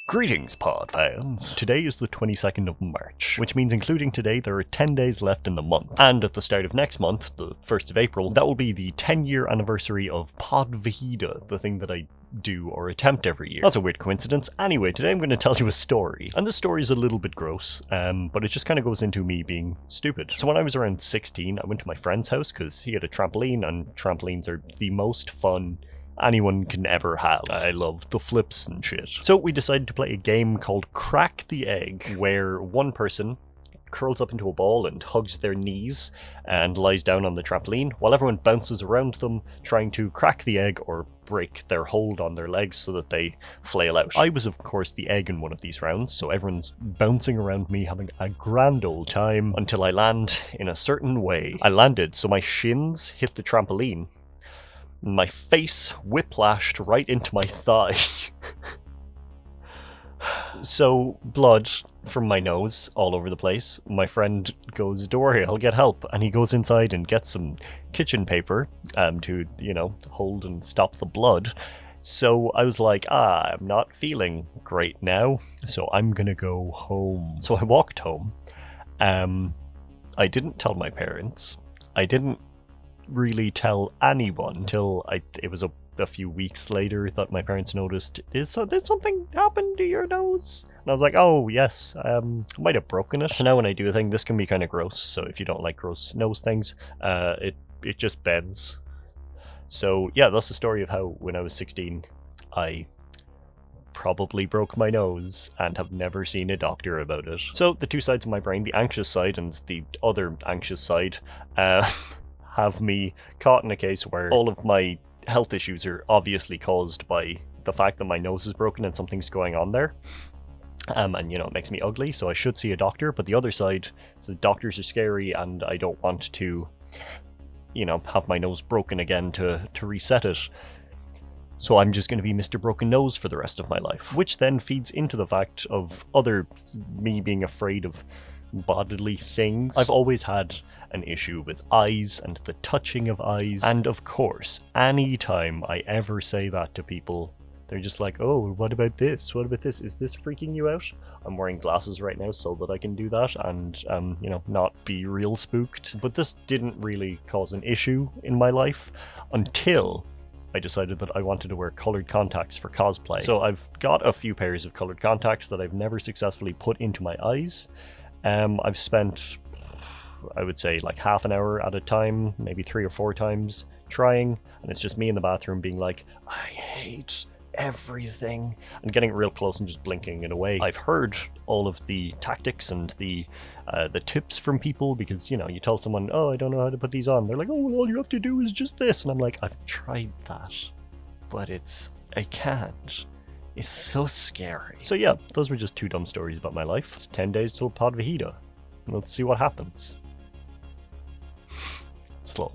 Greetings, pod fans. Today is the 22nd of March, which means including today there are 10 days left in the month. And at the start of next month, the 1st of April, that will be the 10-year anniversary of Pod Vahida, the thing that I do or attempt every year. That's a weird coincidence. Anyway, today I'm going to tell you a story. And this story is a little bit gross, but it just kind of goes into me being stupid. So when I was around 16, I went to my friend's house because he had a trampoline, and trampolines are the most fun anyone can ever have. I love the flips and shit. So we decided to play a game called Crack the Egg, where one person curls up into a ball and hugs their knees and lies down on the trampoline while everyone bounces around them trying to crack the egg or break their hold on their legs so that they flail out. I was of course the egg in one of these rounds, so everyone's bouncing around me having a grand old time until I land in a certain way. I landed so my shins hit the trampoline. My face whiplashed right into my thigh. So, blood from my nose all over the place. My friend goes, "Don't worry, I'll get help." And he goes inside and gets some kitchen paper to, hold and stop the blood. So I was like, I'm not feeling great now, so I'm gonna go home. So I walked home. I didn't tell my parents. I didn't really tell anyone until it was a few weeks later that my parents noticed, did something happen to your nose? And I was like, oh yes, I might have broken it. So now when I do a thing, this can be kind of gross, so if you don't like gross nose things, it just bends. So yeah, that's the story of how when I was 16 I probably broke my nose and have never seen a doctor about it. So the two sides of my brain, the anxious side and the other anxious side, have me caught in a case where all of my health issues are obviously caused by the fact that my nose is broken and something's going on there. And it makes me ugly, so I should see a doctor. But the other side says doctors are scary and I don't want to, have my nose broken again to reset it. So I'm just going to be Mr. Broken Nose for the rest of my life. Which then feeds into the fact of me being afraid of bodily things. I've always had an issue with eyes and the touching of eyes, and of course, anytime I ever say that to people, they're just like, oh, what about this? What about this? Is this freaking you out? I'm wearing glasses right now so that I can do that and, not be real spooked. But this didn't really cause an issue in my life until I decided that I wanted to wear colored contacts for cosplay. So I've got a few pairs of colored contacts that I've never successfully put into my eyes. I've spent, I would say, like half an hour at a time, maybe 3 or 4 times trying, and it's just me in the bathroom being like, I hate everything, and getting real close and just blinking it away. I've heard all of the tactics and the tips from people, because, you tell someone, oh, I don't know how to put these on. They're like, oh, well, all you have to do is just this. And I'm like, I've tried that, but I can't. It's so scary. So yeah, those were just 2 dumb stories about my life. It's 10 days till Pod Vahida. Let's see what happens. Slow.